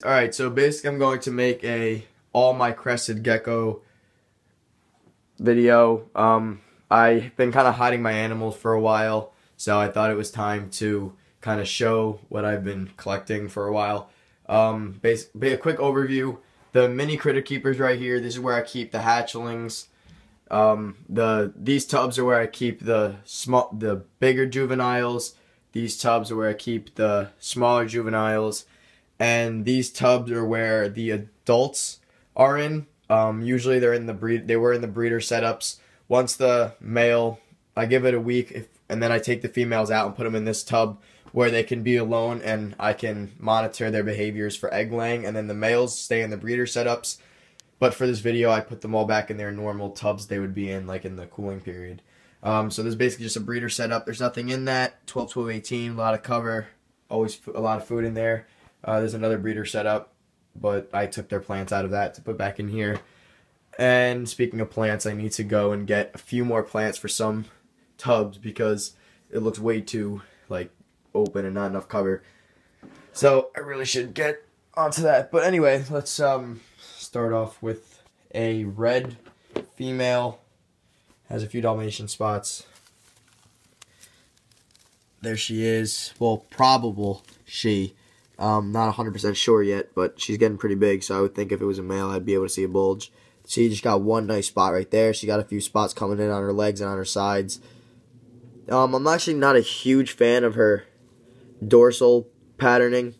Alright, so basically I'm going to make a all my crested gecko video. I've been kind of hiding my animals for a while, so I thought it was time to kind of show what I've been collecting for a while. Basically a quick overview. The mini critter keepers right here, this is where I keep the hatchlings. These tubs are where I keep the bigger juveniles. These tubs are where I keep the smaller juveniles. And these tubs are where the adults are in. Usually they were in the breeder setups. Once the male, I give it a week, and then I take the females out and put them in this tub where they can be alone and I can monitor their behaviors for egg laying. And then the males stay in the breeder setups. But for this video, I put them all back in their normal tubs they would be in, like in the cooling period. So this is basically just a breeder setup. There's nothing in that. 12, 12, 18, a lot of cover, always a lot of food in there. There's another breeder setup, but I took their plants out of that to put back in here. And speaking of plants, I need to go and get a few more plants for some tubs because it looks way too like open and not enough cover. So I really should get onto that. But anyway, let's start off with a red female. Has a few Dalmatian spots. There she is. Well, probable she. Not 100% sure yet, but she's getting pretty big, so I would think if it was a male, I'd be able to see a bulge. She just got one nice spot right there. She got a few spots coming in on her legs and on her sides. I'm actually not a huge fan of her dorsal patterning,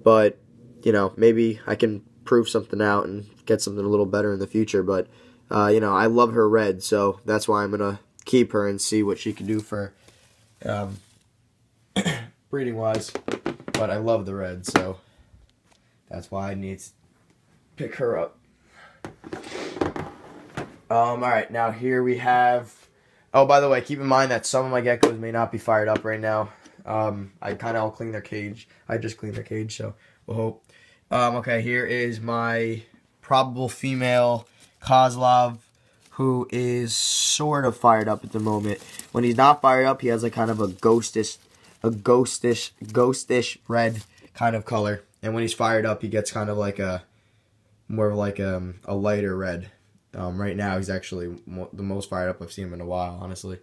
but, you know, maybe I can prove something out and get something a little better in the future, but, you know, I love her red, so that's why I'm going to keep her and see what she can do for breeding-wise. But I love the red, so that's why I need to pick her up. Alright, now here we have... Oh, by the way, keep in mind that some of my geckos may not be fired up right now. I kind of all clean their cage. I just cleaned their cage, so we'll hope. Okay, here is my probable female Kozlov, who is sort of fired up at the moment. When he's not fired up, he has like kind of a ghostish red kind of color, and when he's fired up, he gets kind of like more of like a lighter red. Right now, he's actually the most fired up I've seen him in a while, honestly.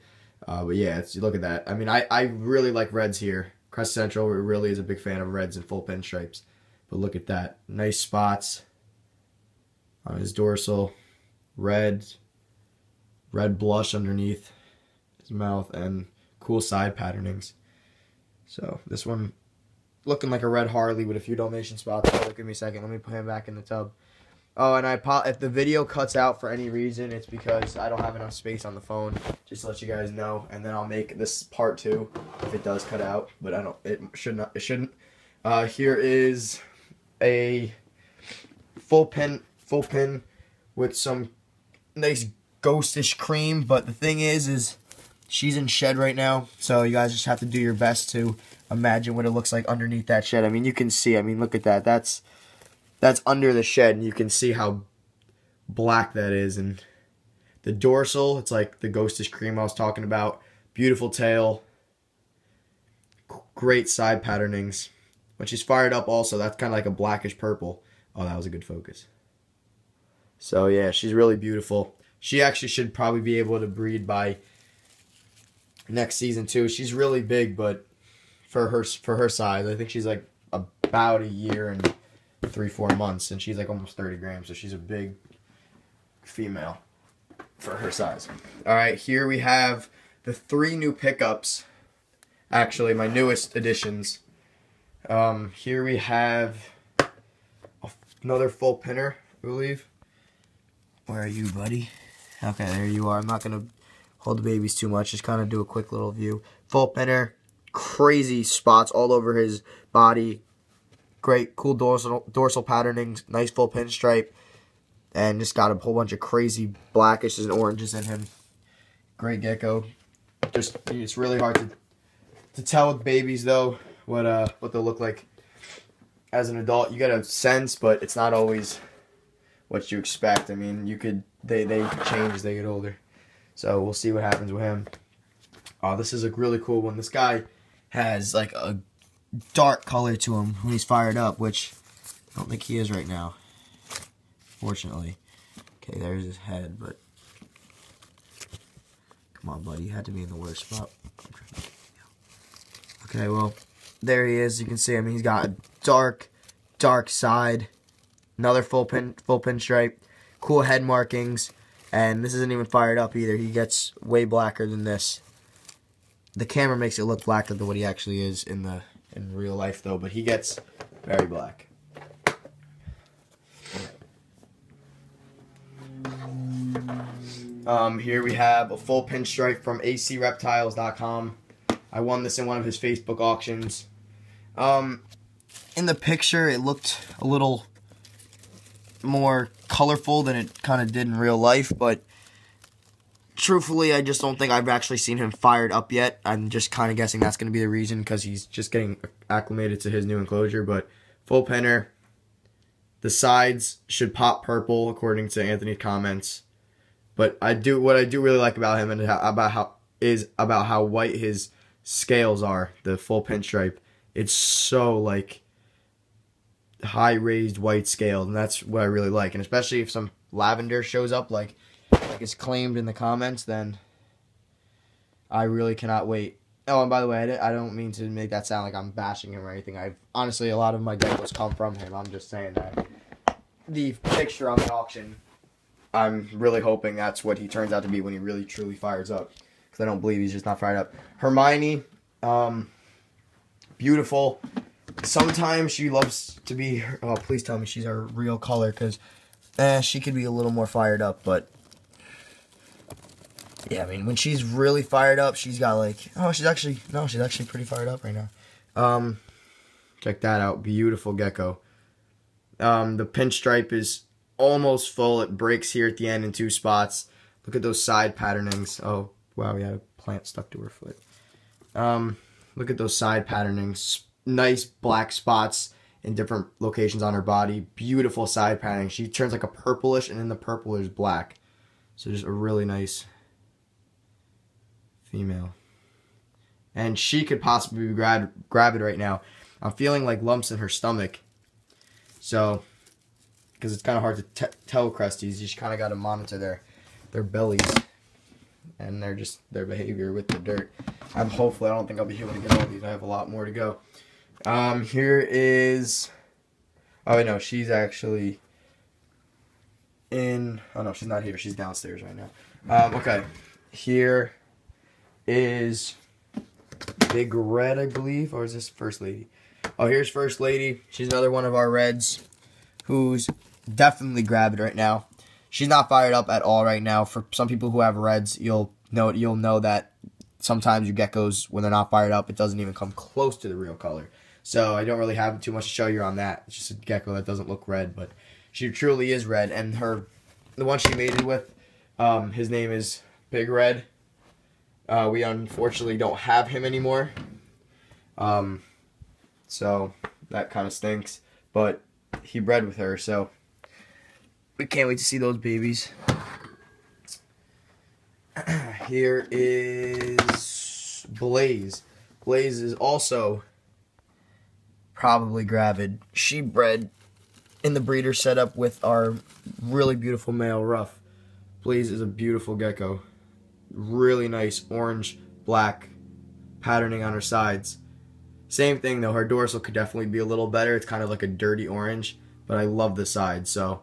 But yeah, look at that. I mean, I really like reds here. Crest Central really is a big fan of reds and full pinstripes. But look at that, nice spots on his dorsal, red blush underneath his mouth, and cool side patternings. So this one looking like a red Harley with a few Dalmatian spots. Oh, give me a second. Let me put him back in the tub. Oh, and if the video cuts out for any reason, it's because I don't have enough space on the phone. Just to let you guys know, and then I'll make this part 2 if it does cut out. But I don't. It shouldn't. Here is a full pin with some nice ghostish cream. But the thing is she's in shed right now, so you guys just have to do your best to imagine what it looks like underneath that shed. I mean, you can see, I mean, look at that. That's under the shed, and you can see how black that is. And the dorsal, it's like the ghostish cream I was talking about. Beautiful tail. Great side patternings. When she's fired up also, that's kind of like a blackish purple. Oh, that was a good focus. So, yeah, she's really beautiful. She actually should probably be able to breed by next season too. She's really big, but for her size, I think she's like about a year and 3-4 months, and she's like almost 30 grams, so she's a big female for her size. Alright, here we have the 3 new pickups, actually my newest additions. Here we have another full pinner, I believe. Where are you, buddy? Okay, there you are. I'm not going to hold the babies too much, just kind of do a quick little view. Full pinner, crazy spots all over his body. Great, cool dorsal patterning, nice full pinstripe, and just got a whole bunch of crazy blackishes and oranges in him. Great gecko. Just, it's really hard to tell with babies though what they'll look like as an adult. You get a sense, but it's not always what you expect. I mean, they change as they get older. So we'll see what happens with him. Oh, this is a really cool one. This guy has like a dark color to him when he's fired up, which I don't think he is right now, fortunately. Okay, there's his head, but come on, buddy, you had to be in the worst spot. Okay, well, there he is. You can see him. He's got a dark side. Another full pinstripe. Cool head markings. And this isn't even fired up either. He gets way blacker than this. The camera makes it look blacker than what he actually is in real life, though. But he gets very black. Here we have a full pinstripe from acreptiles.com. I won this in one of his Facebook auctions. In the picture, it looked a little more colorful than it kind of did in real life, but truthfully, I just don't think I've actually seen him fired up yet. I'm just kind of guessing that's going to be the reason, because he's just getting acclimated to his new enclosure. But full pinner, the sides should pop purple according to Anthony's comments. But what I do really like about him and about how white his scales are. The full pinstripe, it's so like high raised white scales, and that's what I really like. And especially if some lavender shows up like it's claimed in the comments, then I really cannot wait. Oh, and by the way, I don't mean to make that sound like I'm bashing him or anything. Honestly, a lot of my Geckos come from him. I'm just saying that the picture on the auction, I'm really hoping that's what he turns out to be when he really truly fires up, because I don't believe he's just not fired up. Hermione, beautiful. Sometimes she loves to be, oh, please tell me she's her real color, because she could be a little more fired up, but yeah, I mean, when she's really fired up, she's got like, she's actually pretty fired up right now. Check that out, beautiful gecko. The pinstripe is almost full. It breaks here at the end in 2 spots. Look at those side patternings. Oh, wow, we had a plant stuck to her foot. Look at those side patternings. Nice black spots in different locations on her body. Beautiful side patterning. She turns like a purplish, and in the purple is black. So just a really nice female. And she could possibly be gravid right now. I'm feeling like lumps in her stomach. So, because it's kind of hard to tell Cresties, you just kind of got to monitor their bellies and their behavior with the dirt. Hopefully, I don't think I'll be able to get all these. I have a lot more to go. Here is, oh no, she's actually in, oh no, she's not here. She's downstairs right now. Okay, here is Big Red, I believe, or is this First Lady? Oh, here's First Lady. She's another one of our reds who's definitely gravid right now. She's not fired up at all right now. For some people who have reds, you'll know that sometimes your geckos, when they're not fired up, it doesn't even come close to the real color. So I don't really have too much to show you on that. It's just a gecko that doesn't look red, but she truly is red. And the one she mated with, his name is Big Red. We unfortunately don't have him anymore. So that kind of stinks. But he bred with her, so we can't wait to see those babies. Here is Blaze. Blaze is also probably gravid. She bred in the breeder setup with our really beautiful male Ruff. Blaze is a beautiful gecko. Really nice orange, black patterning on her sides. Same thing though, her dorsal could definitely be a little better. It's kind of like a dirty orange, but I love the sides, so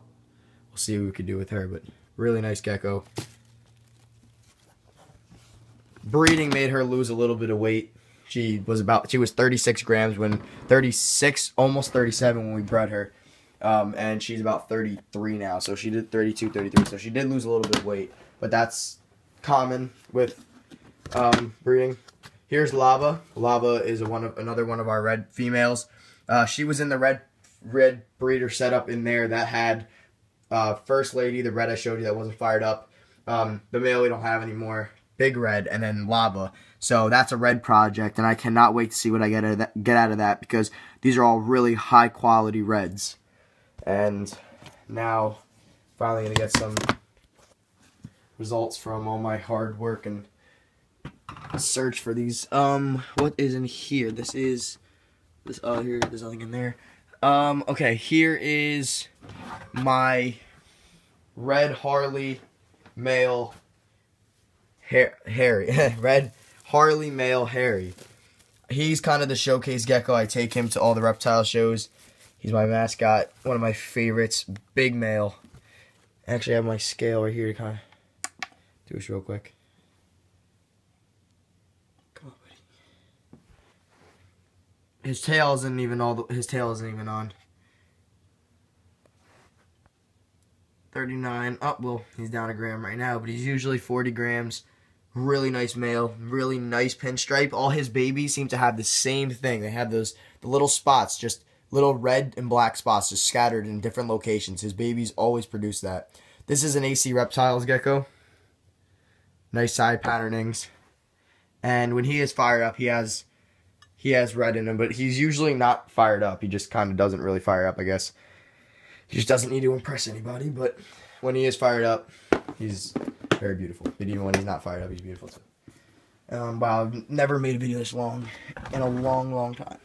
we'll see what we could do with her. But really nice gecko. Breeding made her lose a little bit of weight. She was 36 grams when 36, almost 37 when we bred her. And she's about 33 now, so she did 32, 33. So she did lose a little bit of weight, but that's common with breeding. Here's Lava. Lava is another one of our red females. She was in the red breeder setup in there that had First Lady, the red I showed you that wasn't fired up. The male we don't have anymore. Big Red, and then Lava. So that's a red project, and I cannot wait to see what I get out of that, because these are all really high quality reds. And now, finally gonna get some results from all my hard work and search for these. What is in here? Here, there's nothing in there. Okay, here is my red Harley male Harry. Red Harley male Harry. He's kind of the showcase gecko. I take him to all the reptile shows. He's my mascot, one of my favorites, big male. Actually, I have my scale right here to kind of do this real quick. Come on, buddy. His tail isn't even on. 39. Oh, well, he's down a gram right now, but he's usually 40 grams. Really nice male, really nice pinstripe. All his babies seem to have the same thing. They have the little spots, just little red and black spots just scattered in different locations. His babies always produce that. This is an AC Reptiles gecko. Nice side patternings. And when he is fired up, he has red in him, but he's usually not fired up. He just kind of doesn't really fire up, I guess. He just doesn't need to impress anybody, but when he is fired up, he's very beautiful. But even when he's not fired up, he's beautiful too. Wow, I've never made a video this long in a long, long time.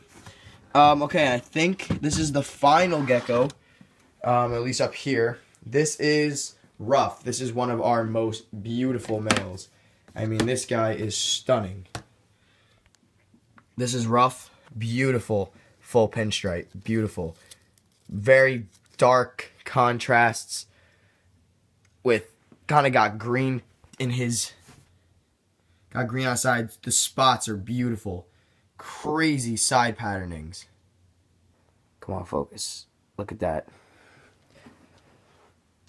Okay, I think this is the final gecko, at least up here. This is Ruff. This is one of our most beautiful males. I mean, this guy is stunning. This is Ruff. Beautiful, full pinstripe. Beautiful. Very dark contrasts with kind of got green in his, got green outside. The spots are beautiful. Crazy side patternings. Come on, focus. Look at that.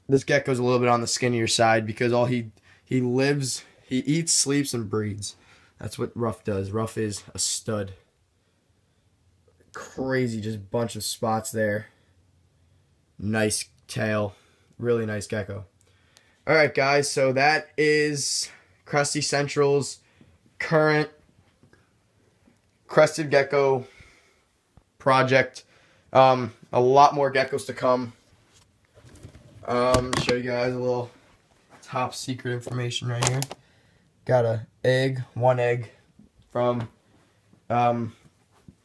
This gecko's a little bit on the skinnier side because all he lives, he eats, sleeps, and breeds. That's what Ruff does. Ruff is a stud. Crazy, just bunch of spots there. Nice tail. Really nice gecko. Alright guys, so that is Crusty Central's current Crested Gecko project. A lot more geckos to come. Show you guys a little top secret information right here. Got one egg from one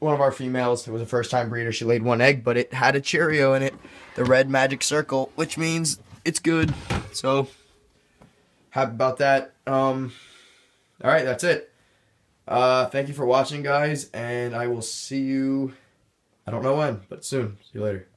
of our females. It was a first time breeder. She laid one egg, but it had a Cheerio in it, the red magic circle, which means it's good. So happy about that. Alright, that's it. Thank you for watching, guys, and I will see you, I don't know when, but soon. See you later.